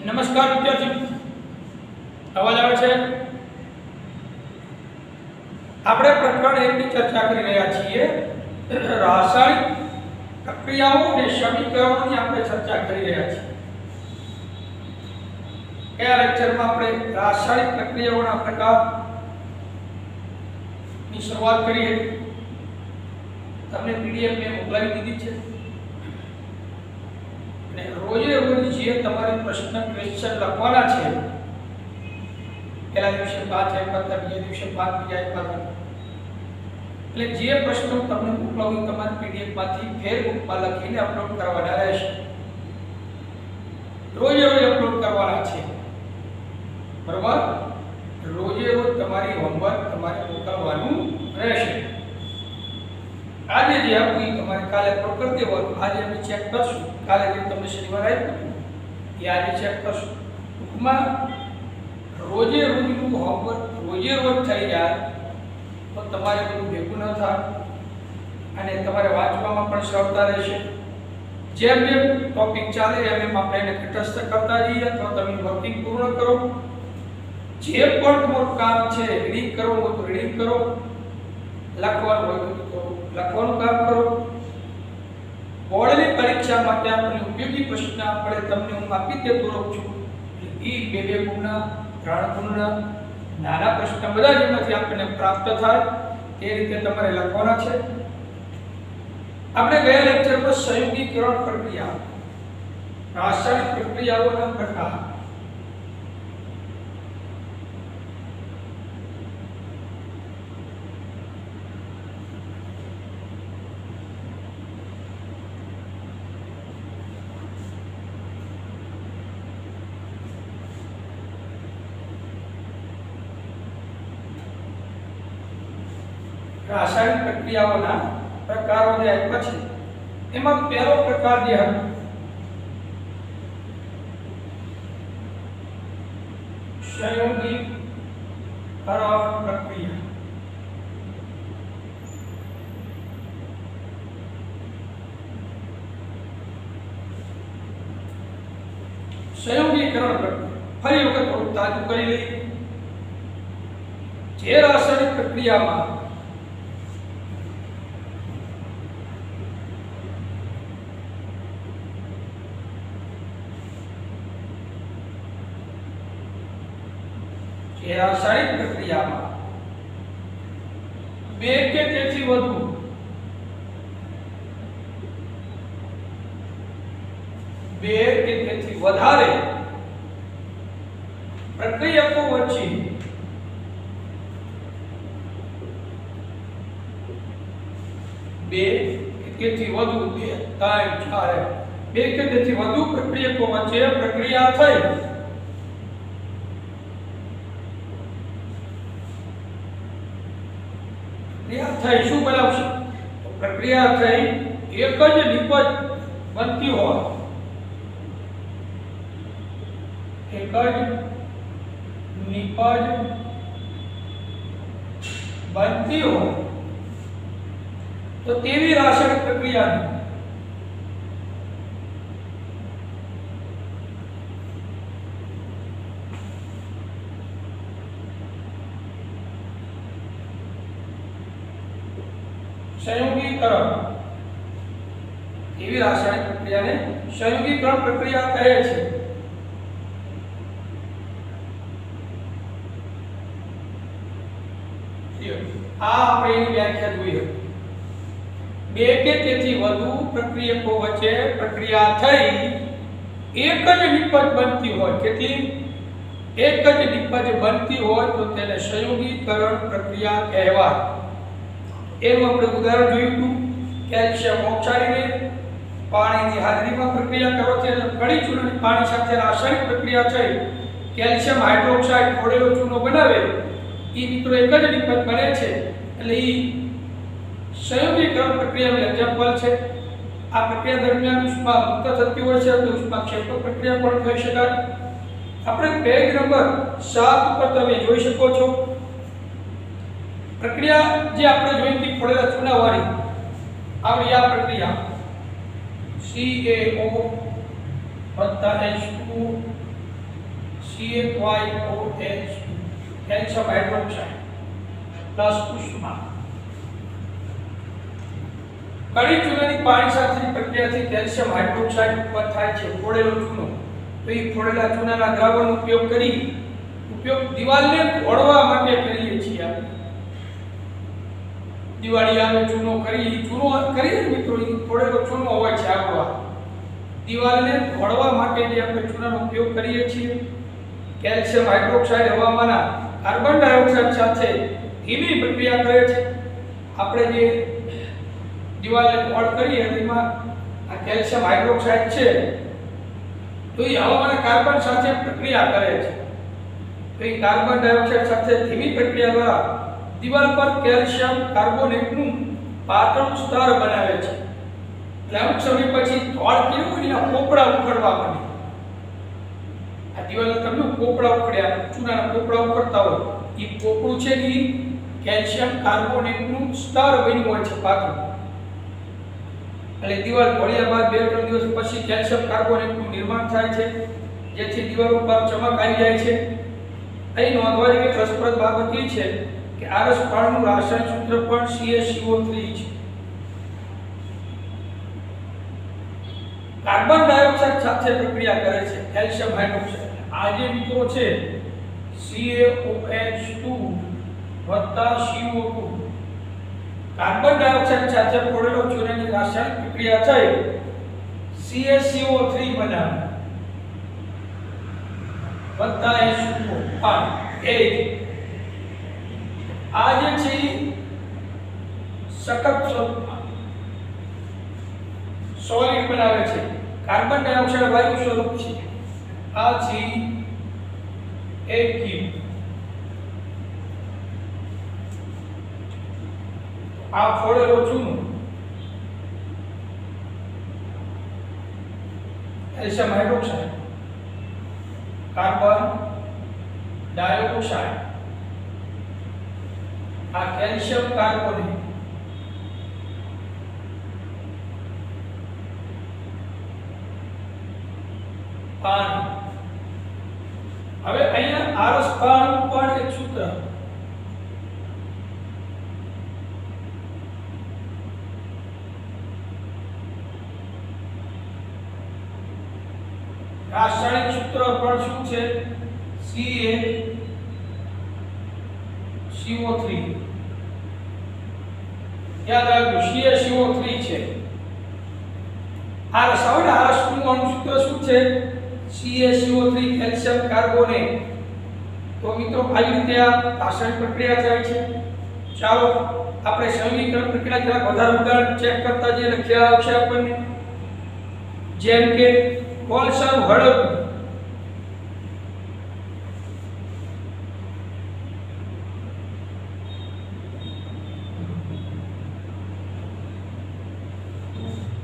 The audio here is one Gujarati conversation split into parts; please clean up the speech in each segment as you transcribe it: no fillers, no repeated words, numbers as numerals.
નમસ્કાર વિદ્યાર્થી, અવાજ આવે છે? આપણે પ્રકરણ 1 ની ચર્ચા કરી રહ્યા છીએ. રાસાયણિક પ્રક્રિયાઓ અને સમીકરણોની આપણે ચર્ચા કરી રહ્યા છીએ. આ લેક્ચરમાં આપણે રાસાયણિક પ્રક્રિયાઓના પ્રકારની શરૂઆત કરીએ. તમને પીડીએફ મેં મોકલાવી દીધી છે. રોજે રોજ જે તમારે પ્રશ્ન ક્વેશ્ચન લખવાના છે, પહેલા દિવસે 5 આપ્યા હતા, બીજા દિવસે 5 બીજા આપ્યા હતા, એટલે જે પ્રશ્નો તમને મોકલાવું તમારે પીડીએફ માંથી ફેરબુકમાં લખીને અપલોડ કરવાના રહેશે. રોજે રોજ અપલોડ કરવાના છે, બરાબર? રોજે રોજ તમારી હોમવર્ક તમારે મોકલવાનું રહેશે. આજે જે આપ્યું તમારે કાલે અપલોડ કરી દેવાનું. આજે અમે ચેક કરશું. કાલે જે તમને શનિવાર આપ્યું એ આજે ચેક કરશું. ટૂંકમાં રોજે રોજનું હોમવર્ક રોજે રોજ થઈ જાય તો તમારે બધું ભેગું ન થાય અને તમારે વાંચવામાં પણ સરળતા રહેશે. જેમ જેમ ટોપિક ચાલે એમ આપણે એને તટસ્થ કરતા જઈએ તો તમે વર્કિંગ પૂર્ણ કરો. જે પણ તમારું કામ છે, રીડિંગ કરવું હોય તો રીડિંગ કરો, લખવાનું હોય તો લખવાનું કામ કરો. બોર્ડની પરીક્ષા માટે આપણે ઉપયોગી પ્રશ્ન આપણે તમને હું આપી દેતો રહું છું. એ 2 ગુણના 3 ગુણના નાના પ્રશ્ન બધા જેમાંથી આપણને પ્રાપ્ત થાય તે રીતે તમારે લખવાના છે. આપણે ગયા લેક્ચરમાં સંયોગીકરણ પ્રક્રિયા, રાસાયણિક પ્રક્રિયાઓના પ્રકાર, રાસાયણિક પ્રક્રિયાઓના પ્રકારો જે આપ્યા છે એમાં પહેલો પ્રકાર જે હતો સંયોગીકરણ પ્રક્રિયા. સંયોગીકરણ પ્રક્રિયા ફરી વખત થોડું તાજું કરી લઈએ. જે રાસાયણિક પ્રક્રિયામાં રાસાયણિક પ્રક્રિયામાં 2 કે તેથી વધુ વધારે પ્રક્રિયકો વચ્ચે 2 કે તેથી વધુ 2, 3, 4 2 કે તેથી વધુ પ્રક્રિયકો વચ્ચે પ્રક્રિયા થઈ શું બનાવશે? તો પ્રક્રિયા થઈ એક જ નિપજ બનતી હોય, એક જ નિપજ બનતી હોય તો તેવી રાસાયણિક પ્રક્રિયા સંયોગીકરણ, એવી રાસાયણિક પ્રક્રિયાને સંયોગીકરણ પ્રક્રિયા કહે છે. આ આપણે એની વ્યાખ્યા જોઈ હતી. 2 કે તેથી વધુ પ્રક્રિયકો વચ્ચે પ્રક્રિયા થઈ એક જ નિપજ બનતી હોય, કેટલી? એક જ નિપજ બનતી હોય તો તેને સંયોગીકરણ પ્રક્રિયા કહેવાય. એનું આપણે ઉદાહરણ જોયું હતું. કેલ્શિયમ ઓક્સાઇડને પાણીની હાજરીમાં પ્રક્રિયા કરો છે એટલે કડી ચૂનાની પાણી સાથે રાસાયણિક પ્રક્રિયા થઈ કેલ્શિયમ હાઇડ્રોક્સાઇડ ઘોળેલો ચૂનો બનાવે. એ મિત્રો એક જ નિપજ બને છે એટલે એ સંયોગીકરણ પ્રક્રિયાનું એક્ઝામ્પલ છે. આ પ્રક્રિયા દરમિયાન ઉષ્મા મુક્ત થતી હોય છે તો ઉષ્માક્ષેપક પ્રક્રિયા પણ થઈ શકાય. આપણે પેજ નંબર 7 ઉપર તમે જોઈ શકો છો પ્રક્રિયા જે આપણે જોઈ હતી ખોળેલા ચૂનાવાળી આવી આ પ્રક્રિયા CaO + H2 CaOH calcium hydroxide plus ઉષ્મા કડી ચૂનાની પાણી સાથેની પ્રક્રિયાથી કેલ્શિયમ હાઇડ્રોક્સાઇડ ઉત્પન્ન થાય છે ફોડેલો ચૂનો તો એ ફોડેલા ચૂનાના દ્રાવણનો ઉપયોગ દિવાલને ઘોળવા માટે કરીએ છીએ આપણે દિવાળી આવે ચૂનો કરીએ મિત્રો એ ફોડેલો ચૂનો હોય છે આપણો દિવાલને ઘોળવા માટે જે આપણે ચૂનાનો ઉપયોગ કરીએ છીએ કેલ્શિયમ હાઇડ્રોક્સાઇડ હવામાંના કાર્બન ડાયોક્સાઇડ સાથે ધીમી પ્રક્રિયા કરે છે આપણે જે દિવાલને ઘોળ કરીએ એમાં આ કેલ્શિયમ હાઇડ્રોક્સાઇડ છે તો એ હવામાંના કાર્બન સાથે પ્રક્રિયા કરે છે તો એ કાર્બન ડાયોક્સાઇડ સાથે ધીમી પ્રક્રિયા દ્વારા દિવાલ પર કેલ્શિયમ કાર્બોનેટનું પાતળું સ્તર બનાવે છે એટલે અમુક સમય પછી ધોળ કેવું એના પોપડા ઉખડવા માંડે આ દિવાલના તમને પોપડા ઉખડ્યા ચૂનાના પોપડા ઉખડતા હોય એ પોપડું છે એ કેલ્શિયમ કાર્બોનેટનું સ્તર બન્યું હોય છે પાતળું એટલે દિવાલ ઘોળ્યા બાદ 2-3 દિવસ પછી કેલ્શિયમ કાર્બોનેટનું નિર્માણ થાય છે જેથી દિવાલ ઉપર ચમક આવી જાય છે અહીં નોંધવાની એક રસપ્રદ બાબત એ છે કે આરસ પાણીનું રાસાયણિક સૂત્ર પણ CaCO3 છે કાર્બન ડાયોક્સાઇડ સાથે પ્રક્રિયા કરે છે કેલ્શિયમ હાઇડ્રોક્સાઇડ આ જે મિત્રો છે CaOH2 CO2 કાર્બન ડાયોક્સાઇડ સાથે ફોડેલો ચૂનાની રાસાયણિક પ્રક્રિયા થઈ CaCO3 બનાવે વત્તા H2O પાણી આ જે છે સખત સ્વરૂપમાં સોલિડ બનાવે છે કાર્બન ડાયોક્સાઇડ વાયુ સ્વરૂપ છે આ છે AQ આ ફોડેલો ચૂનો કેલ્શિયમ હાઇડ્રોક્સાઇડ કાર્બન ડાયોક્સાઇડ આ કેલ્શિયમ કાર્બોનેટ પાણી હવે અહીંયા આરસ પાણીનું પણ એક સૂત્ર રાસાયણિક સૂત્ર પણ શું છે CaCO3 યાદ રાખજો CaCO3 છે આ રસાયણનું અણુસૂત્ર શું છે CaCO3 કેલ્શિયમ કાર્બોનેટ તો મિત્રો આવી રીતે આ રાસાયણિક પ્રક્રિયા થાય છે ચાલો આપણે સંયોગીકરણ પ્રક્રિયા જરા વધારે ઉદાહરણ ચેક કરતા જે લખ્યા આવશે આપણને જેમ કે કોલસાનું હળવું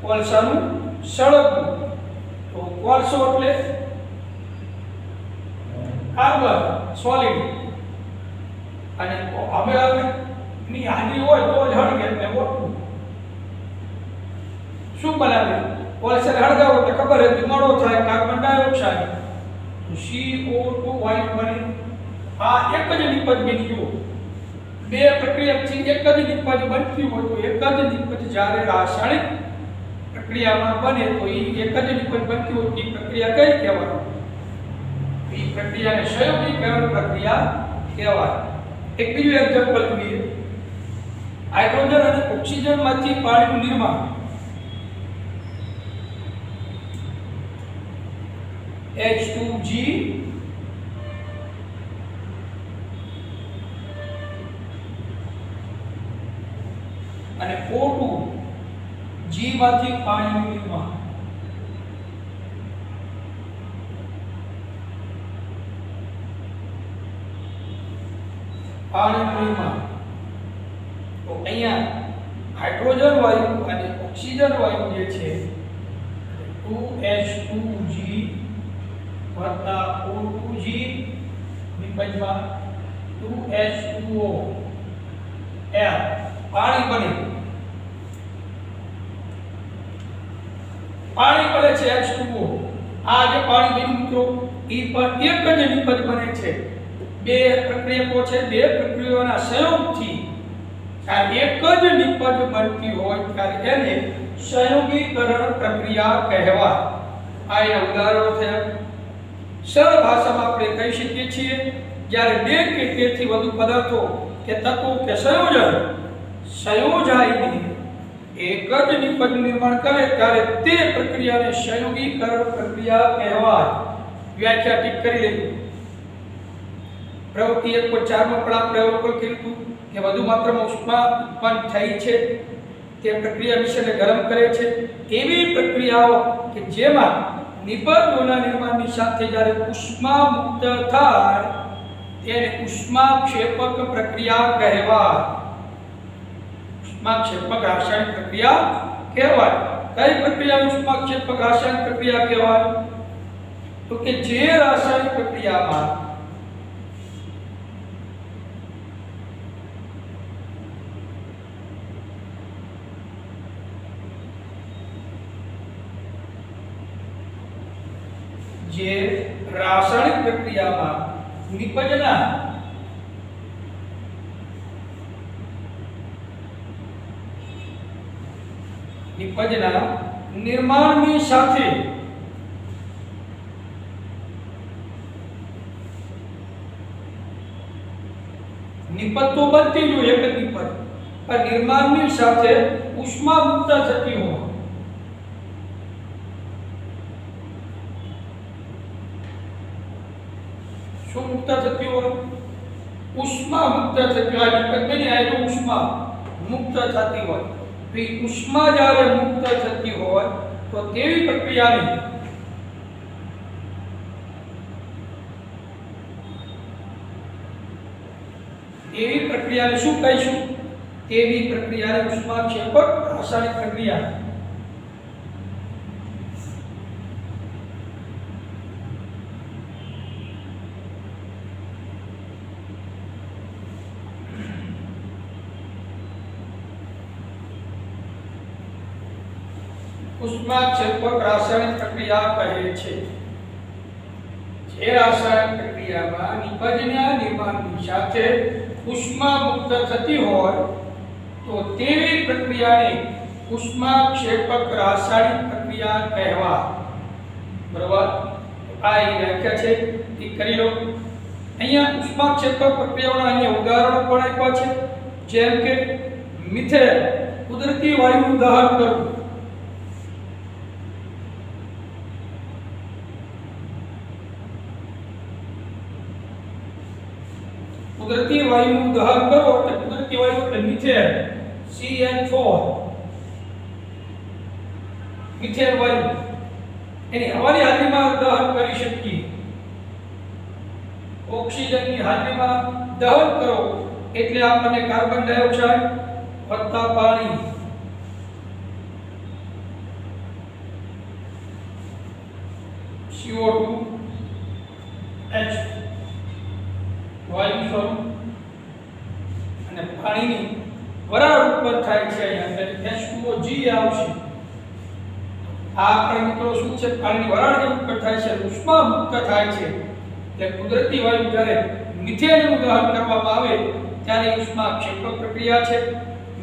કોલસાનું સળગવું તો કોલસો એટલે કાર્બન સોલિડ અને હવે ની હાજરી હોય તો જ હળગે એટલે મોટું શું બનાવે કોલસા હળગાવો એટલે ખબર છે ધુમાડો થાય કાર્બન ડાયોક્સાઇડ CO2 વાયુ બને આ એક જ નિપજ બની ગયો બે પ્રક્રિયાથી એક જ નિપજ બનતી હોય તો એક જ નિપજ જ્યારે રાસાયણિક પ્રક્રિયામાં બને તો એ એક જ નિપજ બનતી હોય એ પ્રક્રિયા કઈ કહેવાય એ પ્રક્રિયાને સંયોગીકરણ પ્રક્રિયા કહેવાય એક બીજું એક્ઝામ્પલ જોઈએ હાઇડ્રોજન અને ઓક્સિજનમાંથી પાણીનું નિર્માણ H2G અને O2 G માંથી પાણીનું નિર્માણ તો અહીંયા હાઇડ્રોજન વાયુ અને ઓક્સિજન વાયુ જે છે 2H2G વત્તા O2G નિપજમાં 2H2O L પાણી બને છે H2O આ જે પાણી બન્યું મિત્રો એ એ પણ એક જ નિપજ બને છે. બે પ્રક્રિયકો છે, બે પ્રક્રિયાઓના સંયોગથી જ્યારે એક જ નિપજ બનતી હોય ત્યારે એને સંયોગીકરણ પ્રક્રિયા કહેવાય. આ એના ઉદાહરણો થયા. સરળ ભાષામાં આપણે કહી શકીએ છીએ જ્યારે બે કે તેથી વધુ પદાર્થો કે તત્વો કે સંયોજાઈને એક જ નિપજ નિર્માણ કરે ત્યારે તે પ્રક્રિયાને સંયોગીકરણ પ્રક્રિયા કહેવાય. વ્યાખ્યા ટીક કરી લેજો. પ્રવૃત્તિ 1.4 માં પણ આપણે અવલોકન કર્યું હતું કે વધુ માત્રામાં ઉષ્મા ઉત્પન્ન થઈ છે તે પ્રક્રિયા વિષયને ગરમ કરે છે. એવી પ્રક્રિયાઓ કે જેમાં નિપજોના નિર્માણની સાથે જ્યારે ઉષ્મા મુક્ત થાય તેને ઉષ્માક્ષેપક પ્રક્રિયા કહેવાય. ઉષ્માક્ષેપક રાસાયણિક પ્રક્રિયા કહેવાય. કઈ પ્રક્રિયા ઉષ્માક્ષેપક રાસાયણિક પ્રક્રિયા કહેવાય? તો કે જે રાસાયણિક પ્રક્રિયામાં નિપજના નિર્માણની સાથે નિપજ તો બનતી જ હોય એક જ નિપજ, પણ નિર્માણની સાથે ઉષ્મા મુક્ત થતી હોય. શું મુક્ત થતી હોય? ઉષ્મા મુક્ત થતી હોય. નિપજની આયનો ઉષ્મા મુક્ત થતી હોય. તો ઉષ્મા જ્યારે મુક્ત થતી હોય તો તેવી પ્રક્રિયાને શું કહીશું? તેવી પ્રક્રિયાને ઉષ્માક્ષેપક રાસાયણિક પ્રક્રિયા. ઉષ્માક્ષેપક રાસાયણિક પ્રક્રિયા કહે છે. જે રાસાયણિક પ્રક્રિયામાં નિપજના નિર્માણની સાથે ઉષ્મા મુક્ત થતી હોય તો તેવી પ્રક્રિયાને ઉષ્માક્ષેપક રાસાયણિક પ્રક્રિયા કહેવાય. બરાબર? આ વ્યાખ્યા છે એ કરી લો. અહીંયા ઉષ્માક્ષેપક પ્રક્રિયાઓના અહીંયા ઉદાહરણો પણ આપ્યા છે. જેમ કે મિથેન, કુદરતી વાયુનું દહન કરવું. કુદરતી વાયુનું દહન કરો એટલે કુદરતી વાયુ એટલે મિથેન, CH4, મિથેન વાયુ એની હવાની હાજરીમાં દહન કરી શકીએ. ઓક્સિજનની હાજરીમાં દહન કરો એટલે આપણને કાર્બન ડાયોક્સાઇડ વત્તા પાણી CO2 H વાયુ સ્વરૂપ અને પાણીની વરાળ ઉત્પન્ન થાય છે. અહીંયા H2O G આવશે. આ આપણે મિત્રો શું છે? પાણીની વરાળ જે ઉત્પન્ન થાય છે, ઉષ્મા મુક્ત થાય છે. એટલે કુદરતી વાયુ જ્યારે મિથેનનું દહન કરવામાં આવે ત્યારે ઉષ્માક્ષેપક પ્રક્રિયા છે.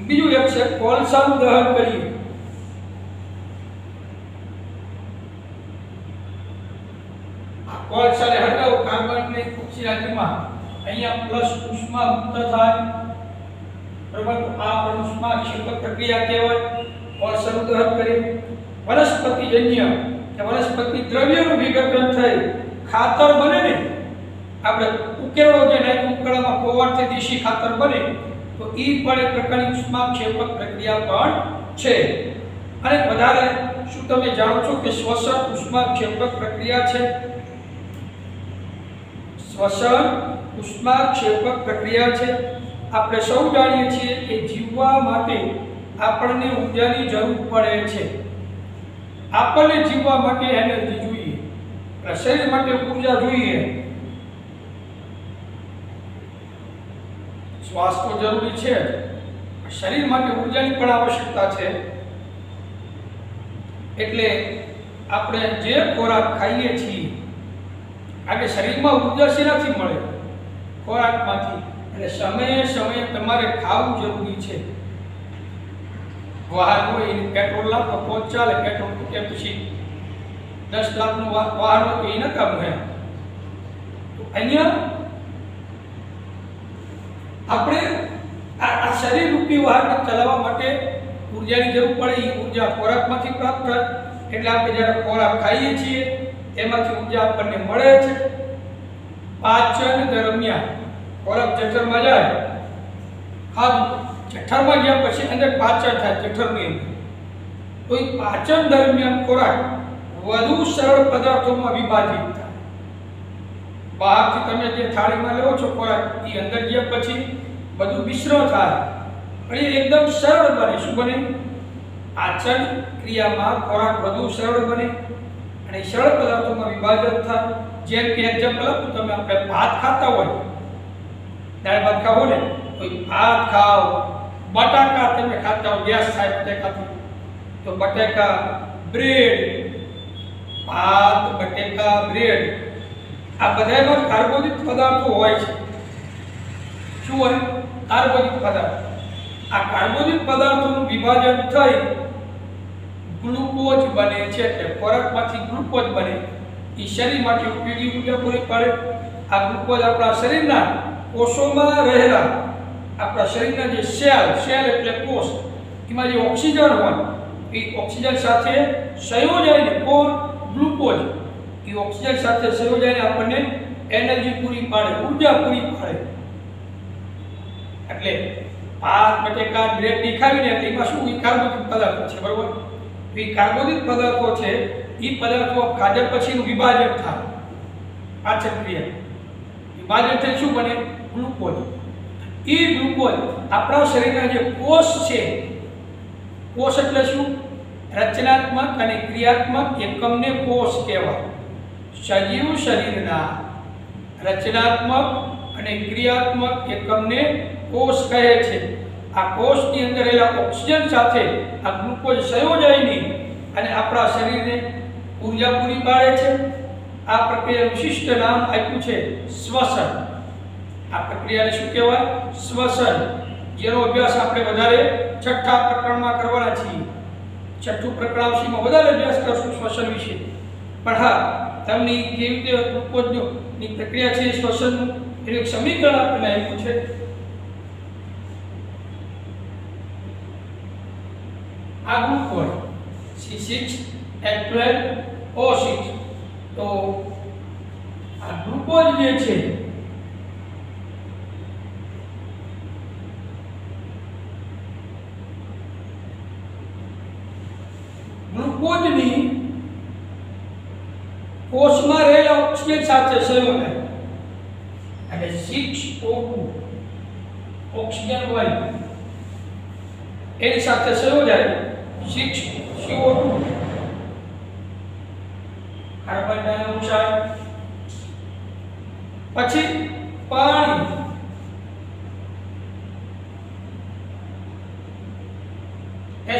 બીજું એક છે કોલસાનું દહન કરીએ. કોલસાને હટાવો કાર્બનને ઓક્સિજન હાજરીમાં અહીંયા પ્લસ ઉષ્મા મુક્ત થાય. બરાબર? આ પણ ઉષ્માક્ષેપક પ્રક્રિયા કહેવાય. કોલસાનું દહન કરી વનસ્પતિજન્ય કે વનસ્પતિ દ્રવ્યનું વિઘટન થઈ ખાતર બને ને, આપણે ઉકેળો જે નાખ્યું ઉકેળામાં કોવાળથી દેશી ખાતર બને તો એ પણ એક પ્રકારની ઉષ્માક્ષેપક પ્રક્રિયા પણ છે. અને વધારે શું તમે જાણો છો કે શ્વસન ઉષ્માક્ષેપક પ્રક્રિયા છે? શ્વસન ઉષ્માક્ષેપક પ્રક્રિયા છે. આપણે સૌ જાણીએ છીએ કે જીવવા માટે આપણને ઊર્જાની જરૂર પડે છે. આપણને જીવવા માટે એનર્જી જોઈએ, શરીર માટે ઊર્જા જોઈએ. શ્વાસ તો જરૂરી છે, શરીર માટે ઊર્જાની પણ આવશ્યકતા છે. એટલે આપણે જે ખોરાક ખાઈએ છીએ કારણ કે શરીરમાં ઉર્જા શેનાથી મળે? ખોરાકમાંથી. એટલે સમયે સમયે તમારે ખાવું જરૂરી છે. વાહન હોય એને પેટ્રોલ લાખો તો જ ચાલે, પેટ્રોલ કે પછી 10 લાખનું વાહન હોય તો એ નકામું એમ. તો અહીંયા આપણે આ શરીર રૂપી વાહનને ચલાવવા માટે ઉર્જાની જરૂર પડે. એ ઉર્જા ખોરાકમાંથી પ્રાપ્ત થાય. એટલે આપણે જ્યારે ખોરાક ખાઈએ છીએ એમાંથી ઉર્જા આપણને મળે છે. પાચન દરમિયાન ખોરાક જઠરમાં જાય, ખાધું, જઠરમાં ગયા પછી અંદર પાચન થાય જઠરની અંદર. તો એ પાચન દરમિયાન ખોરાક વધુ સરળ પદાર્થોમાં વિભાજિત થાય. બહારથી તમે જે થાળીમાં લેવો છો ખોરાક, એ અંદર ગયા પછી બધું મિશ્ર થાય અને એકદમ સરળ બને. શું બને? પાચન ક્રિયામાં ખોરાક વધુ સરળ બને અને સરળ પદાર્થોમાં વિભાજન થાય. જેમ કે એક્ઝામ્પલ આપું, તમે આપણે ભાત ખાતા હોય, દાળ ભાત ખાવો ને, તો ભાત ખાઓ, બટાકા તમે ખાતા હો, ગેસ થાય બટાકાથી, તો બટાકા, બ્રેડ, ભાત, બટાકા, બ્રેડ, આ બધામાં કાર્બોદિત પદાર્થો હોય છે. શું હોય? કાર્બોદિત પદાર્થ. આ કાર્બોદિત પદાર્થોનું વિભાજન થઈ ગ્લુકોઝ બને છે. એટલે ખોરાકમાંથી ગ્લુકોઝ બને. એ શરીર માટે ઉપયોગી ઉર્જા પૂરી પાડે. આ ગ્લુકોઝ આપણા શરીરના કોષોમાં રહેલા, આપણા શરીરના જે સેલ એટલે કોષ, એમાં જે ઓક્સિજન હોય એ ઓક્સિજન સાથે સંયોજાઈને કોણ ગ્લુકોઝ, એ ઓક્સિજન સાથે સંયોજાઈને આપણને એનર્જી પૂરી પાડે, ઉર્જા પૂરી પાડે. એટલે ભાત, બટેકા, બ્રેડ ખાવીને એટલે એમાં શું? એ કાર્બોદિત પદાર્થો છે, બરોબર? એ કાર્બોદિત પદાર્થો છે, એ પદાર્થો ખાધા પછીનું વિભાજન થાય. પાચન ક્રિયા વિભાજન થઈ શું બને? ગ્લુકોઝ. એ ગ્લુકોઝ આપણા શરીરના જે કોષ છે, કોષ એટલે શું? રચનાત્મક અને ક્રિયાત્મક એકમને કોષ કહેવાય. સજીવ શરીરના રચનાત્મક અને ક્રિયાત્મક એકમને કોષ કહે છે. આ કોષની અંદર રહેલા ઓક્સિજન સાથે આ ગ્લુકોઝ સંયોજાઈને અને આપણા શરીરને ઉર્જા પૂરી પાડે છે. આ પ્રક્રિયાનું વિશિષ્ટ નામ આપ્યું છે શ્વસન. આ પ્રક્રિયાને શું કહેવાય? શ્વસન. જેનો અભ્યાસ આપણે વધારે છઠ્ઠા પ્રકરણમાં કરવાના છીએ. છઠ્ઠું પ્રકરણ આવશેમાં વધારે અભ્યાસ કરશું શ્વસન વિશે. પણ હા, તમને કેવી રીતે ગ્લુકોઝની પ્રક્રિયા છે શ્વસનનું એનું એક સમીકરણ આપણને આપ્યું છે. આ ગ્લુકોઝ C6H12O6. તો આ ગ્લુકોઝ જે છે ગ્લુકોઝની કોષમાં રહેલા ઓક્સિજન સાથે સંયોજન એટલે 6O2 ઓક્સિજન હોય એની સાથે સંયોજાય 6CO2 કાર્બન ડાયોક્સાઇડ, પછી પાણી,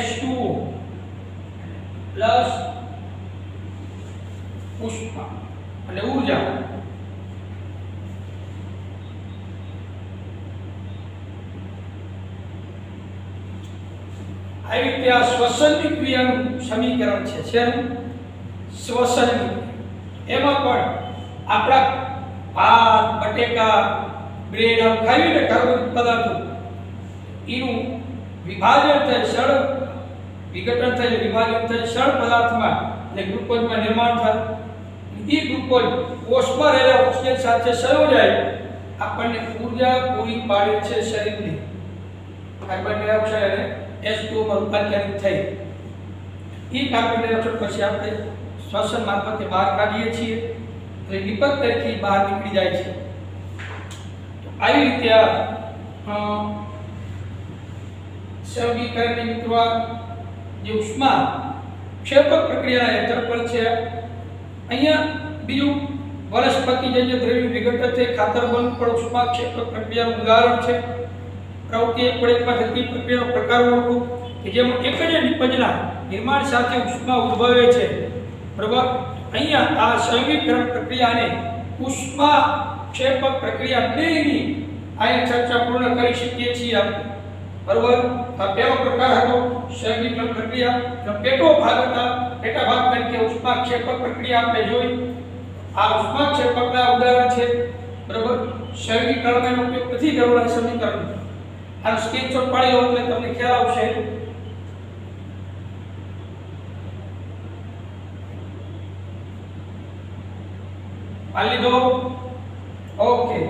H2O પ્લસ ઉષ્મા અને ઊર્જા. આવી રીતે આ શ્વસનની ક્રિયાનું સમીકરણ છે. શેનું? શ્વસનની. એમાં પણ આપણા ભાત, બટેકા, બ્રેડ આમ ખાઈને કાર્બોદિત પદાર્થો એનું વિભાજન થાય, સરળ વિઘટન થાય, વિભાજન થાય સરળ પદાર્થમાં અને ગ્લુકોઝમાં નિર્માણ થાય. એ ગ્લુકોઝ કોષમાં રહેલા ઓક્સિજન સાથે સંયોજાય આપણને ઉર્જા પૂરી પાડે છે શરીરની. કાર્બન ડાયોક્સાઇડ અને H2O માં રૂપાંતરિત થઈ. એ કાર્બન ડાયોક્સાઇડ પછી આપણે શ્વસન મારફતે બહાર કાઢીએ છીએ તો એ વિપક તરીકે બહાર નીકળી જાય છે. તો આવી રીતે આ સંયોગીકરણની મિત્રો જે ઉષ્મા ક્ષેપક પ્રક્રિયાના હેઠળ પણ છે. અહીંયા બીજું વનસ્પતિજન્ય દ્રવ્ય વિઘટન થઈ ખાતર બનવું પણ ઉષ્મા ક્ષેપક પ્રક્રિયાનું ઉદાહરણ છે. પ્રવૃત્તિ એક પડેકમાં થતી પ્રક્રિયાનો પ્રકાર ઓળખો કે જેમાં એક જ નિપજના નિર્માણ સાથે ઉષ્મા ઉદ્ભવે છે. બરોબર? અહીંયા આ સંયોગીકરણ પ્રક્રિયાને ઉષ્માક્ષેપક પ્રક્રિયા બેની અહીંયા ચર્ચા પૂર્ણ કરી શકીએ છીએ આપણે. બરોબર. આ પહેલો પ્રકાર હતો સંયોગીકરણ પ્રક્રિયા. જો પેટો ભાગ હતા, પેટા ભાગ તરીકે ઉષ્માક્ષેપક પ્રક્રિયા આપણે જોઈ. આ ઉષ્માક્ષેપકના ઉદાહરણ છે. બરોબર. સંયોગીકરણનો ઉપયોગ નથી કરવાનો સમીકરણ. આ સ્ક્રીનશોટ પાડી લો એટલે તમને ખ્યાલ આવશે. પાડી લીધો? ઓકે.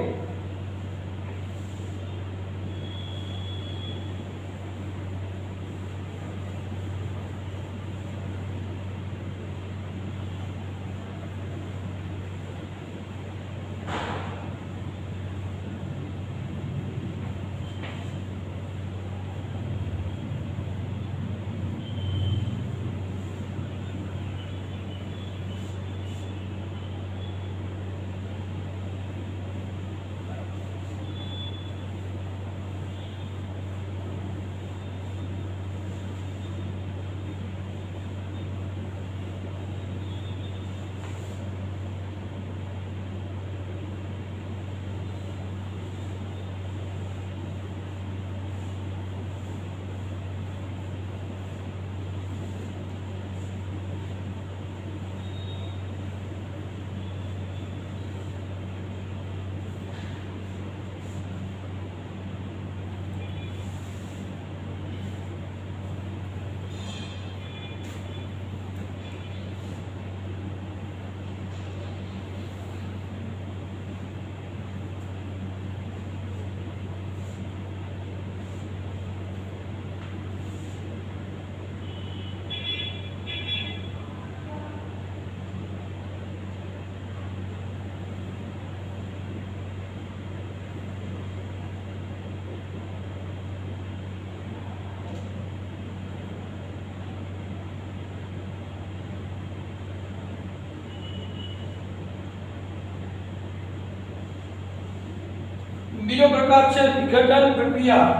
બીજો પ્રકાર છે વિઘટન પ્રક્રિયા.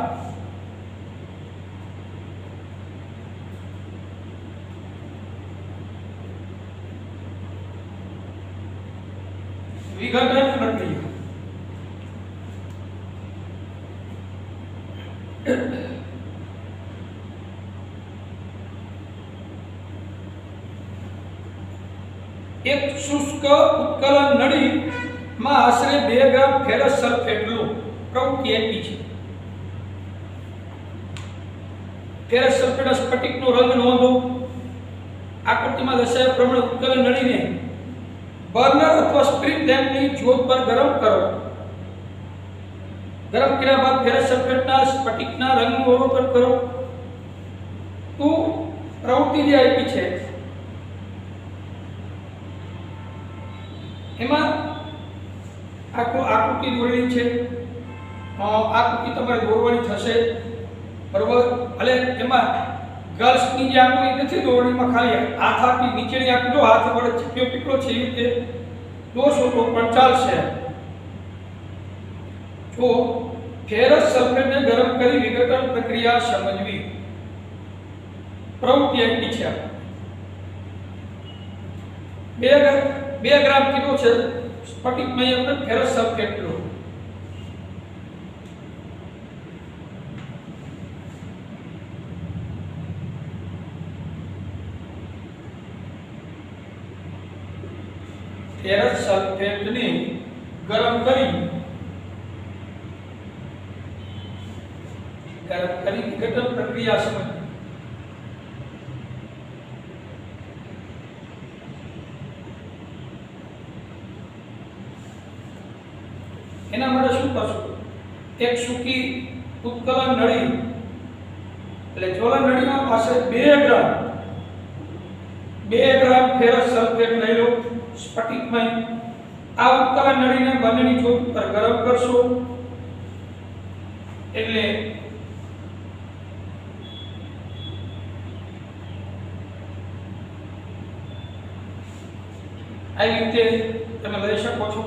વિઘટન પ્રક્રિયા એક શુષ્ક ઉત્કલન નળી માં આશરે 2 ગ્રામ ફેરસ સલ્ફેટ લો. પ્રવૃત્તિ આપી છે. ફેરસ સલ્ફેટના સ્ફટિકનો રંગ નોંધો. આકૃતિમાં દર્શાવ્યા પ્રમાણે ઉત્કલન નળીને બર્નર અથવા સ્પિરિટ લેમ્પની જ્યોત પર ગરમ કરો. ગરમ કર્યા બાદ ફેરસ સલ્ફેટના સ્ફટિકના રંગનું અવલોકન કરો. તો પ્રવૃત્તિ જે આપી છે એમાં આકૃતિ દોરેલી છે. આકૃતિ તમારે દોરવાની થશે. બરોબર. એટલે એમાં ગર્લ્સની જે આકૃતિ નથી દોરણીમાં ખાલી હાથ આપી નીચેની આકૃતિ જો હાથ વડે ચીપ્યો પીકલો છે એ રીતે દોરશો તો પણ ચાલશે. જો ફેરસ સલ્ફેટને ગરમ કરી વિઘટન પ્રક્રિયા સમજવી. પ્રવૃત્તિ આપી છે. 2 ગ્રામ કીધું છે સ્ફટિકમય અંદર ફેરસ સલ્ફેટ લો. ફેરસ સલ્ફેટને ગરમ કરી વિઘટન પ્રક્રિયા સમજવી. એના માટે શું કરશું? એક સૂકી ઉત્કલન નળી એટલે જ્વલન નળીમાં પાસે 2 ગ્રામ ફેરસ સલ્ફેટ લઈ લો સ્ફટિકમય. આ ઉત્કલન નળીને બંનેની જ્યોત પર ગરમ કરશો એટલે આવી રીતે તમે લઈ શકો છો.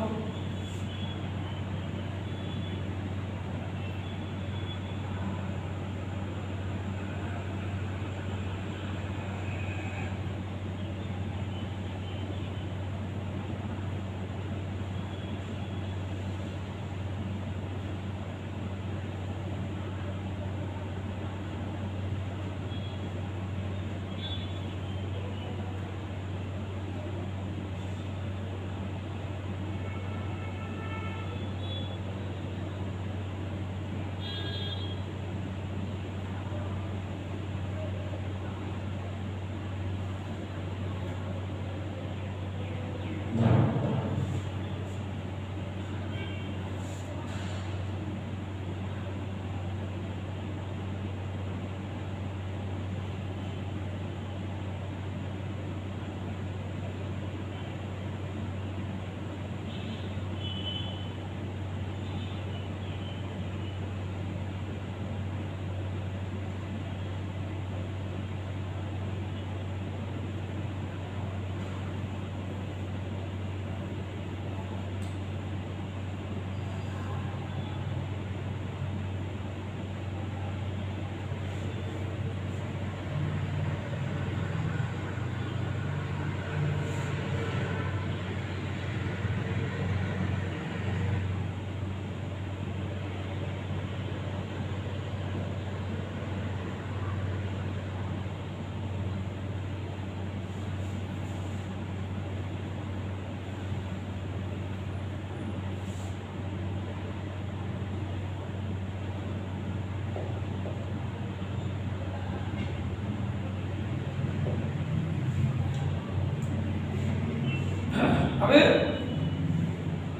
હવે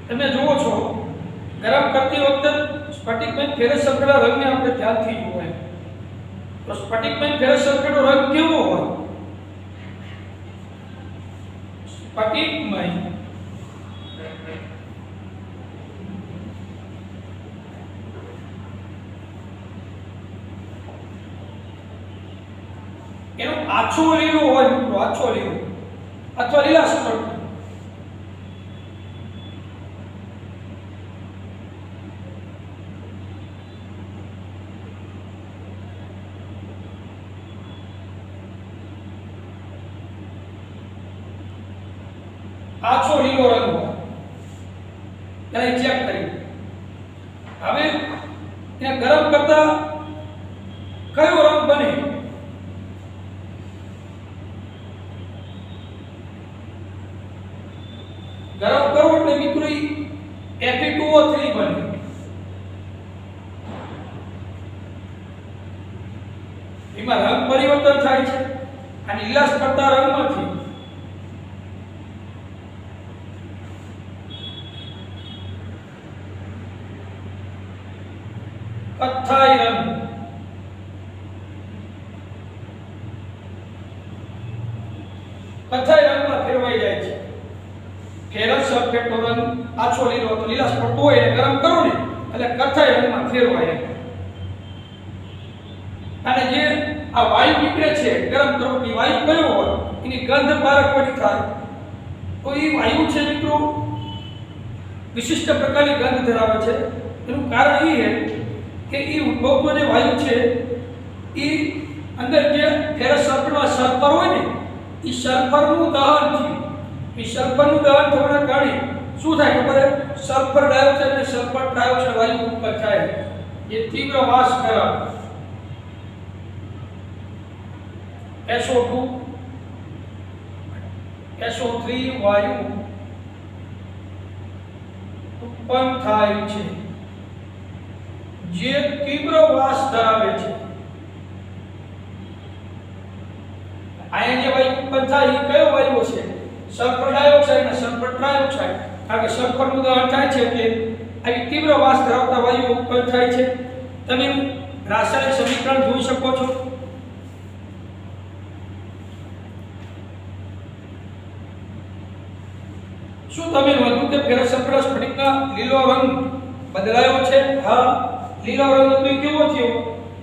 તમે જુઓ છો ગરમ કરતી વખતે સ્ફટિકમાં ફેરસ સલ્ફેટના રંગને આપણે ધ્યાનથી જુઓ. તો સ્ફટિકમાં ફેરસ સલ્ફેટનો રંગ કેવો હોય? સ્ફટિકમય એનો આછો લીલો હોય મિત્રો, આછો લીલો અથવા લીલાશ પડતો. આછો લીલો રંગ હોય એને ચેક કરી. હવે એને ગરમ કરતા કયો રંગ બને? ગરમ કરો એટલે મિત્રો Fe2O3 બને. એમાં રંગ પરિવર્તન થાય છે અને લીલાશ પડતા રંગમાંથી કથ્થાઈ રંગ, કથ્થાઈ રંગમાં ફેરવાઈ જાય છે. ફેરસ સલ્ફેટનો રંગ આછો લીલો તો લીલાશ પડતો હોય એટલે ગરમ કરો ને એટલે કથ્થાઈ રંગમાં ફેરવાય. અને જે આ વાયુ નીકળે છે ગરમ કરો એ વાયુ કયો હોય? એની ગંધ પારખવાની થાય. તો એ વાયુ છે મિત્રો વિશિષ્ટ પ્રકારની ગંધ ધરાવે છે. એનું કારણ એ છે કે એ ઉદ્ભવતો જે વાયુ છે એ અંદર જે ફેરસ સલ્ફેટમાં સલ્ફર હોય ને એ સલ્ફરનું દહન થયું. એ સલ્ફરનું દહન થવાના કારણે શું થાય ખબર છે? સલ્ફર ડાયોક્સાઇડ અને સલ્ફર ટ્રાયોક્સાઇડ વાયુ ઉત્પન્ન થાય જે તીવ્ર વાસ ધરાવે. SO2 SO3 વાયુ ઉત્પન્ન થાય છે જે તીવ્ર વાસ ધરાવે છે. આયન જે વાયુ ઉત્પન્ન થાય એ કયો વાયુ છે? સલ્ફર ડાયોક્સાઇડ અને સલ્ફર ટ્રાયોક્સાઇડ. કારણ કે સલ્ફરનું દહન થાય છે એટલે આવી તીવ્ર વાસ ધરાવતા વાયુ ઉત્પન્ન થાય છે. તમે રાસાયણિક સમીકરણ જોઈ શકો છો. શું તમે નોંધ્યું કે ફેરસ સલ્ફેટ સ્ફટિકના લીલો રંગ બદલાયો છે? હા, લીલો રંગ તો કેવો થયો?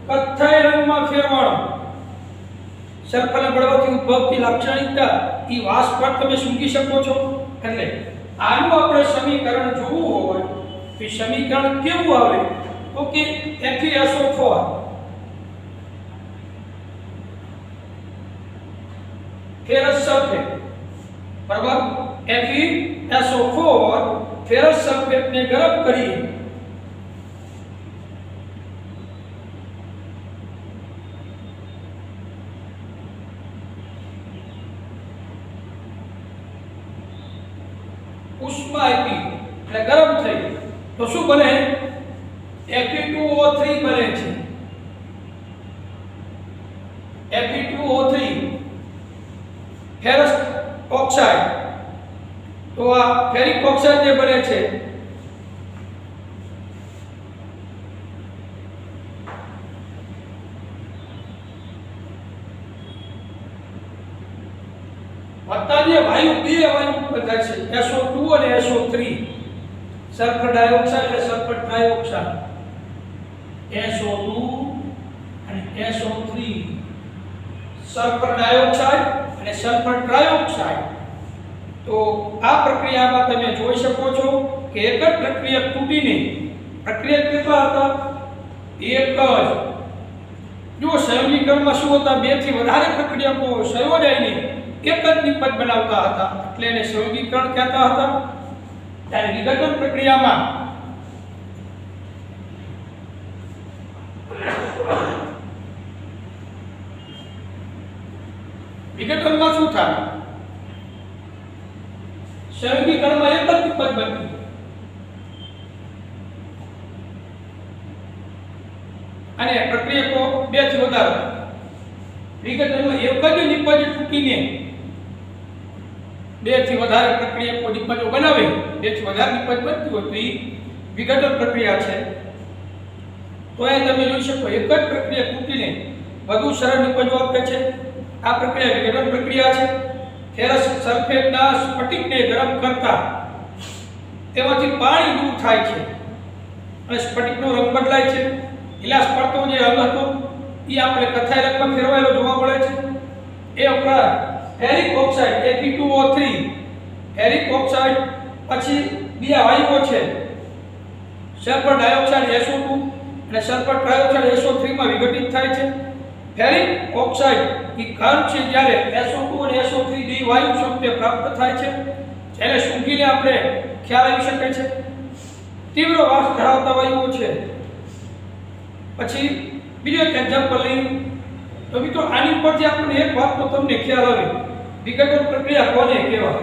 કથ્થાઈ રંગમાં ફેરવાયો. સલ્ફરના બળવાથી ઉદ્ભવતી લાક્ષણિકતા એ વાસ પર તમે સૂંઘી શકો છો. એટલે આનું આપણે સમીકરણ જોવું હોય તો સમીકરણ કેવું આવે? તો કે FeSO4 ફેરસ સલ્ફેટ બરાબર. FeSO4 ફેરસ સલ્ફેટને ગરમ કરી ઉષ્મા આપી એટલે ગરમ થઈ તો શું બને? Fe2O3 બને છે. Fe2O3 ferrous oxide. તો આ ફેરિક ઓક્સાઇડ જે બને છે વત્તા જે વાયુ બે વાયુ ઉત્પન્ન થાય છે SO2 અને SO3 સલ્ફર ડાયોક્સાઇડ અને સલ્ફર ટ્રાયોક્સાઇડ. SO2 અને SO3 સલ્ફર ડાયોક્સાઇડ અને સલ્ફર ટ્રાયોક્સાઇડ. તો આ પ્રક્રિયામાં તમે જોઈ શકો છો કે એક જ પ્રક્રિયક તૂટીને પ્રક્રિયક કેટલા હતા? એક જ. જો સંયોગીકરણમાં શું હતા? બે થી વધારે પ્રક્રિયકો સંયોજાઈને એક જ નિપજ બનાવતા હતા એટલે એને સંયોગીકરણ કહેતા હતા. ત્યારે વિઘટન પ્રક્રિયામાં વિઘટનમાં શું થાય? સંયોગીકરણમાં એક જ નિપજ બનતી અને પ્રક્રિયકો બે થી વધારે. વિઘટનમાં એક જ નિપજ તૂટીને બે થી વધારે પ્રક્રિયકો નિપજો બનાવે, બે થી વધારે નિપજ બનતી હોય તો એ વિઘટન પ્રક્રિયા છે. તો એ તમે જોઈ શકો એક જ પ્રક્રિયા તૂટીને વધુ સરળ નિપજો આપે છે. આ પ્રક્રિયા વિઘટન પ્રક્રિયા છે. ફેરસ સલ્ફેટના સ્ફટિકને ગરમ કરતા તેમાંથી પાણી દૂર થાય છે અને સ્ફટિકનો રંગ બદલાય છે. ગ્લાસ પડતો જે રંગ હતો એ આપણે કથ્થાઈ રંગમાં ફેરવાયેલો જોવા મળે છે. એ ઉપરાંત ferric oxide Fe2O3, ferric oxide પછી બે વાયુઓ છે સલ્ફર ડાયોક્સાઇડ SO2 અને સલ્ફર ટ્રાયોક્સાઇડ SO3 માં વિઘટિત થાય છે. ફેરિક ઓક્સાઇડ એ ઘન છે જ્યારે SO2 અને SO3 બે વાયુ સ્વરૂપે પ્રાપ્ત થાય છે, જેને સૂંઘીને આપણે ખ્યાલ આવી શકે છે. તીવ્ર વાસ ધરાવતા વાયુઓ છે. પછી બીજો એક એક્ઝામ્પલ લઈએ તો મિત્રો આની પરથી આપણને એક વાત તો તમને ખ્યાલ આવે, વિઘટન પ્રક્રિયા કોને કહેવાય.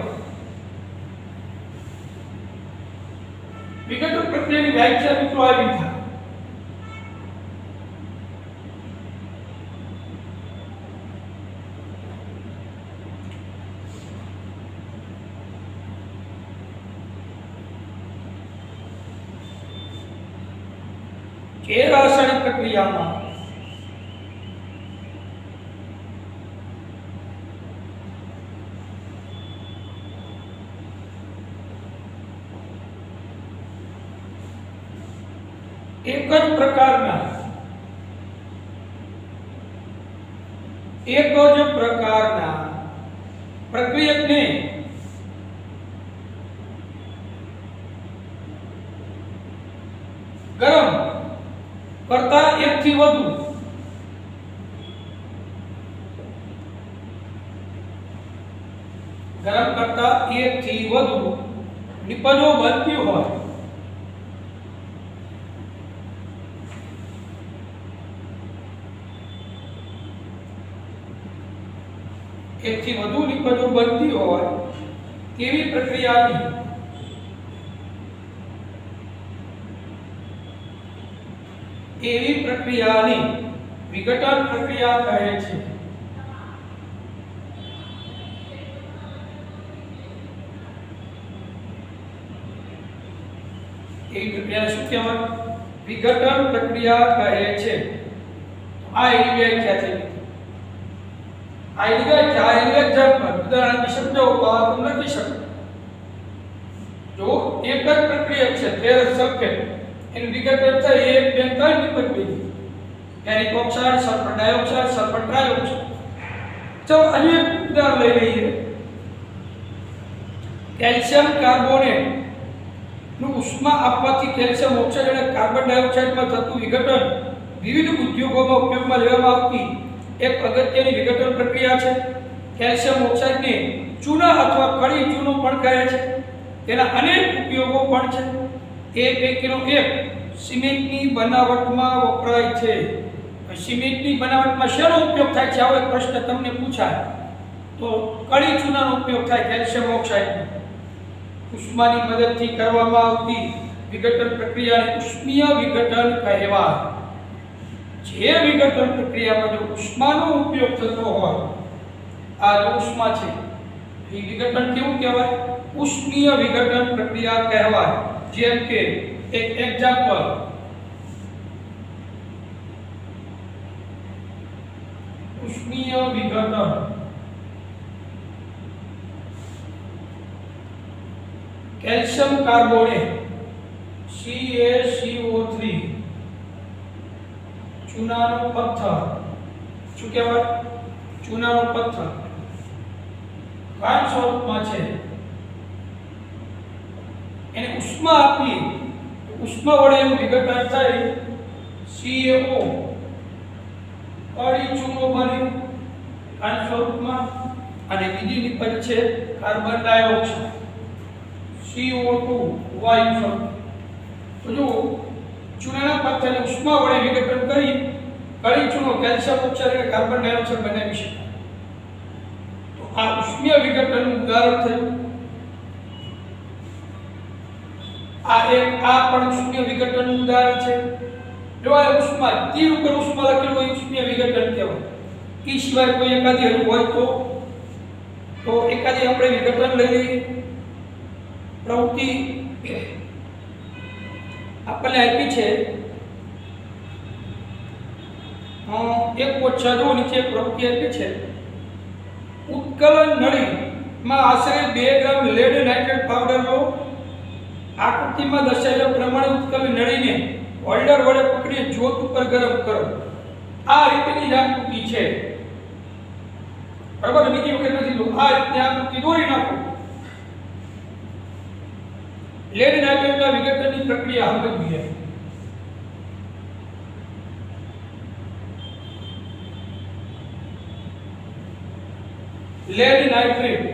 વિઘટન પ્રક્રિયાની વ્યાખ્યા મિત્રો આવી થાય. કે રાસાયણિક પ્રક્રિયામાં એક જ પ્રકારના પ્રક્રિયકને ગરમ કરતા એકથી વધુ નિપજો બનતી હોય એકથી વધુ નિપજો બનતી હોય તેવી પ્રક્રિયાની વિઘટન પ્રક્રિયા કહે છે. એવી પ્રક્રિયાને શું કહેવાય? વિઘટન પ્રક્રિયા કહે છે. આ એવી વ્યાખ્યા છે. આ એવી એક્ઝામ્પલ ઉદાહરણથી સમજાવો તો આ તમને લખી શકો. જો એક જ પ્રક્રિયા છે ફેરસ સલ્ફેટ, એનું વિઘટન થાય 1 2 3 નિપજ બની ferric oxide, sulphur dioxide, sulphur trioxide. ચાલો અહીં એક ઉદાહરણ લઈ લઈએ. કેલ્શિયમ કાર્બોનેટ નું ઉષ્મા આપવાથી કેલ્શિયમ ઓક્સાઇડ અને કાર્બન ડાયોક્સાઇડમાં થતું વિઘટન વિવિધ ઉદ્યોગોમાં ઉપયોગમાં લેવામાં આવતી એક અગત્યની વિઘટન પ્રક્રિયા છે. કેલ્શિયમ ઓક્સાઇડને ચૂના અથવા કળી ચૂનો પણ કહે છે. તેના અનેક ઉપયોગો પણ છે. તે પૈકીનો એક સિમેન્ટની બનાવટમાં વપરાય છે. સિમેન્ટની બનાવટમાં શેનો ઉપયોગ થાય છે? આવો એક પ્રશ્ન તમને પૂછાય તો કળી ચૂનાનો ઉપયોગ થાય કેલ્શિયમ ઓક્સાઇડનો. ઉષ્માની મદદથી કરવામાં આવતી વિઘટન પ્રક્રિયાને ઉષ્મીય વિઘટન કહેવાય. જે વિઘટન પ્રક્રિયામાં જો ઉષ્માનો ઉપયોગ થતો હોય, આ જો ઉષ્મા છે એ વિઘટન કેવું કહેવાય? ઉષ્મીય વિઘટન પ્રક્રિયા કહેવાય. જેમ કે એક એક્ઝામ્પલ ઉષ્મીય વિઘટન કેલ્શિયમ કાર્બોનેટ CaCO3 ચૂનાનો પથ્થર. શું કહેવાય? ચૂનાનો પથ્થર ઘન સ્વરૂપમાં છે. એને ઉષ્મા આપી, ઉષ્મા વડે એનું વિઘટન થઈ CaO કળી ચૂનો બન્યું ઘન સ્વરૂપમાં. અને બીજી નિપજ છે કાર્બન ડાયોક્સાઇડ CO2 વાયુ સ્વરૂપ. તો જો ચૂનાના પથ્થરને ઉષ્મા વડે વિઘટન કરી કળી ચૂનો કેલ્શિયમ ઓક્સાઇડ અને કાર્બન ડાયોક્સાઇડ બનાવી શકાય. તો આ ઉષ્મીય વિઘટનનું ઉદાહરણ થયું. આ પણ ઉષ્મીય વિઘટનનું ઉદાહરણ છે. જો આ ઉષ્મા તીર ઉપર ઉષ્મા લખેલું હોય ઉષ્મીય વિઘટન કહેવાય. એ સિવાય કોઈ એકાદી હજુ હોય તો તો એકાદી આપણે વિઘટન લઈ લઈએ. પ્રવૃત્તિ આપણને આપી છે 1 જો નીચે પ્રવૃત્તિ આપી છે. ઉત્કલન નળીમાં આશરે 2 ગ્રામ લેડ નાઇટ્રેટ પાવડર લો. આકૃતિમાં દર્શાવેલા પ્રમાણે ઉત્કલન નળીને હોલ્ડર વડે પકડી જ્યોત ઉપર ગરમ કરો. આ રીતની આકૃતિ છે, બરાબર? બીજી વખત નથી લો, આ રીતની આકૃતિ દોરી નાખો. લેડ નાઇટ્રેટના વિઘટનની પ્રક્રિયા સમજવી. લેડ નાઇટ્રેટ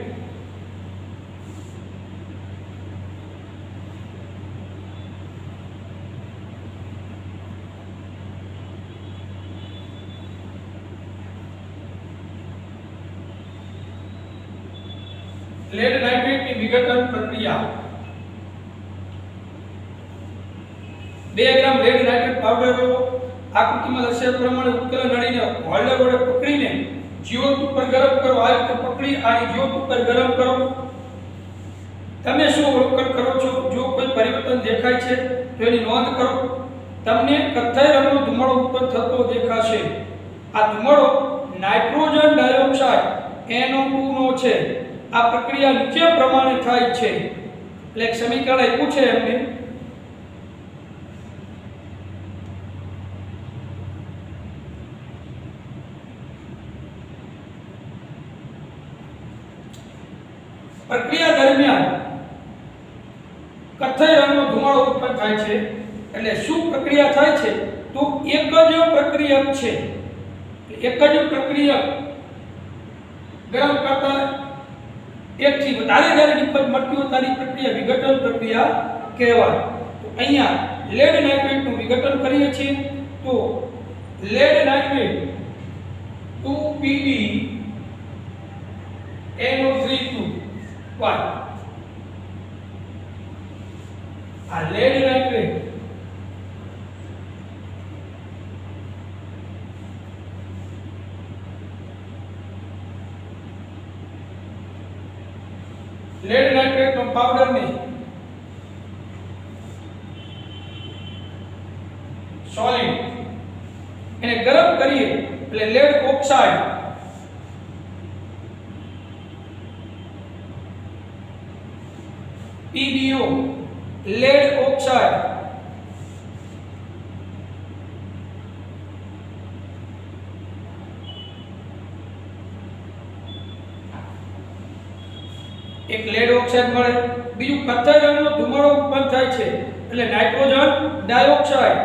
લેડ નાઇટ્રેટની વિઘટન પ્રક્રિયા. 2 ગ્રામ લેડ નાઇટ્રેટ પાવડર લો. આકૃતિમાં દર્શાવ્યા પ્રમાણે ઉત્કલન નળીને હોલ્ડર વડે પકડીને જ્યોત ઉપર ગરમ કરો. આ રીતે પકડી આની જ્યોત ઉપર ગરમ કરો. તમે શું અવલોકન કરો છો? જો કોઈ પરિવર્તન દેખાય છે તો એની નોંધ કરો. તમને કથ્થાઈ રંગનો ધુમાડો ઉત્પન્ન થતો દેખાશે. આ ધુમાડો નાઇટ્રોજન ડાયોક્સાઇડ NO2 નો છે. આ પ્રક્રિયા નીચે પ્રમાણે થાય છે. એટલે એક સમીકરણ આપ્યું છે એમને. પ્રક્રિયા દરમિયાન કથ્થાઈ રંગનો ધુમાડો ઉત્પન્ન થાય છે. એટલે શું પ્રક્રિયા થાય છે? તો એક જ પ્રક્રિયક છે. એક જ પ્રક્રિયક ગરમ કરતા એકથી વધારે જ્યારે નિપજ મળતી હોય તારી પ્રક્રિયા વિઘટન પ્રક્રિયા કહેવાય. તો અહીંયા લેડ નાઇટ્રેટનું વિઘટન કરીએ છીએ. તો લેડ નાઇટ્રેટ 2Pb NO3 આ લેડ નાઇટ્રેટ નો પાવડર ને સોલિડ એને ગરમ કરીએ એટલે lead oxide PbO lead oxide એક લેડ ઓક્સાઇડ મળે. બીજું કથ્થાઈ રંગનો ધુમાડો ઉત્પન્ન થાય છે એટલે નાઇટ્રોજન ડાયોક્સાઇડ.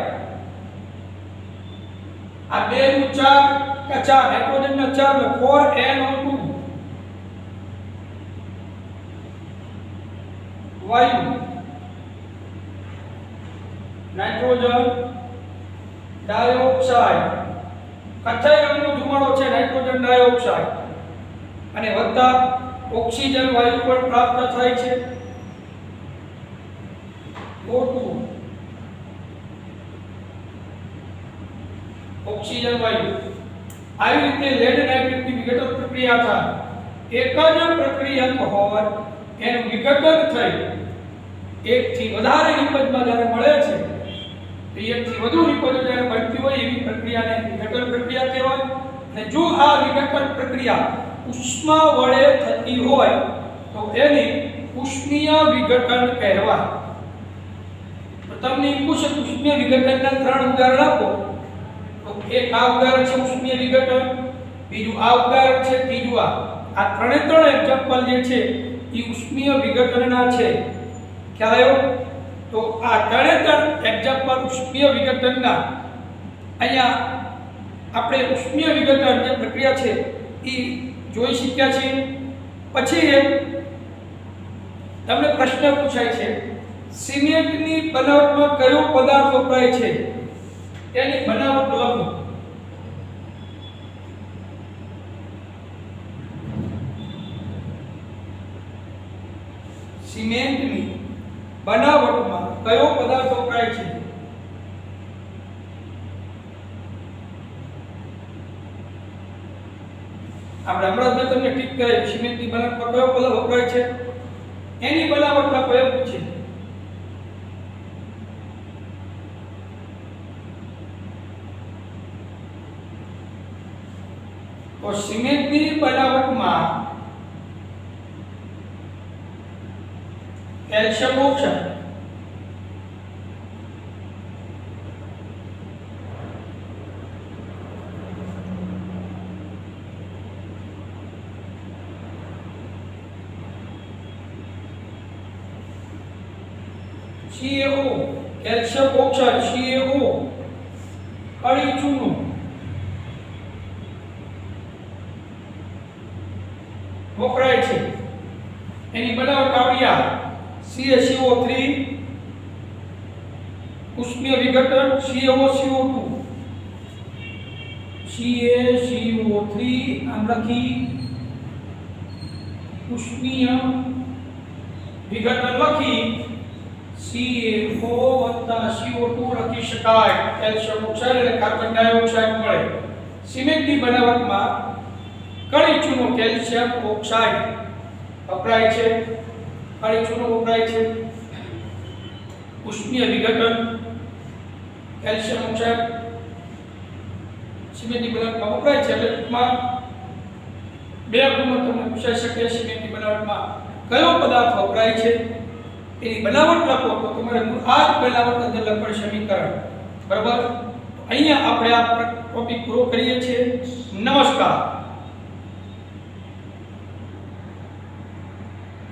આ બે નું 4 નાઇટ્રોજન ના 4 4NO2 વાયુ નાઇટ્રોજન ડાયોક્સાઇડ. કથ્થાઈ રંગનો ધુમાડો છે નાઇટ્રોજન ડાયોક્સાઇડ અને વત્તા ઓક્સિજન વાયુ પણ પ્રાપ્ત થાય છે O2 ઓક્સિજન વાયુ. આવી રીતે લેડ નાઇટ્રેટની વિઘટન પ્રક્રિયા થાય. એક જ પ્રક્રિયક હોય એનું વિઘટન થઈ એકથી વધારે નિપજમાં જ્યારે મળે છે તો એકથી વધુ નિપજો જ્યારે બનતી હોય એવી પ્રક્રિયાને વિઘટન પ્રક્રિયા કહેવાય. અને જો આ વિઘટન પ્રક્રિયા ઉષ્મા વડે થતી હોય તો એને ઉષ્મીય વિઘટન કહેવાય. તો તમને પૂછે ઉષ્મીય વિઘટનના 3 ઉદાહરણ આપો. તો એક આ ઉદાહરણ છે ઉષ્મીય વિઘટન, બીજું આ ઉદાહરણ છે, ત્રીજું આ ત્રણે ત્રણ એક્ઝામ્પલ જે છે એ ઉષ્મીય વિઘટનના છે. ખ્યાલ આવ્યો? તો આ ત્રણે ત્રણ એક્ઝામ્પલ ઉષ્મીય વિઘટનના અહીંયા આપણે ઉષ્મીય વિઘટન જે પ્રક્રિયા છે એ જોઈ શક્યા છીએ. પછી તમને પ્રશ્ન પૂછાય છે સિમેન્ટની બનાવટમાં કયો પદાર્થ વપરાય છે તેની બનાવટ લખો. સિમેન્ટની બનાવટમાં કયો પદાર્થ વપરાય છે? આપણે હમણાં મેં તમને ટીક કરાવી સિમેન્ટની બનાવટમાં કયો કલર વપરાય છે એની બનાવટમાં કયો પૂછે તો સિમેન્ટની બનાવટમાં calcium oxide CaO calcium oxide CaO કાળી ચૂનું વપરાય છે એની બનાવટ આવડી આ CaCO3 ઉષ્મીય વિઘટન CaOCO2 CaCO3 આમ લખી ઉષ્મીય વિઘટન લખી CaO CO2 લખી શકાય કેલ્શિયમ ઓક્સાઇડ અને કાર્બન ડાયોક્સાઇડ મળે સિમેન્ટની બનાવટમાં કાળી ચૂનો કેલ્શિયમ ઓક્સાઇડ વપરાય છે કાળી ચૂનો વપરાય છે ઉષ્મીય વિઘટન કેલ્શિયમ ઓક્સાઇડ સિમેન્ટની બનાવટમાં વપરાય છે એટલે ટૂંકમાં બે ગુણમાં તમને પૂછાઈ શકે સિમેન્ટની બનાવટમાં કયો પદાર્થ વપરાય છે એની બનાવટ લખો તો તમારે આ જ બનાવટ અંદર લખવાનું સમીકરણ બરાબર અહીંયા આપણે આ ટોપિક પૂરો કરીએ છીએ નમસ્કાર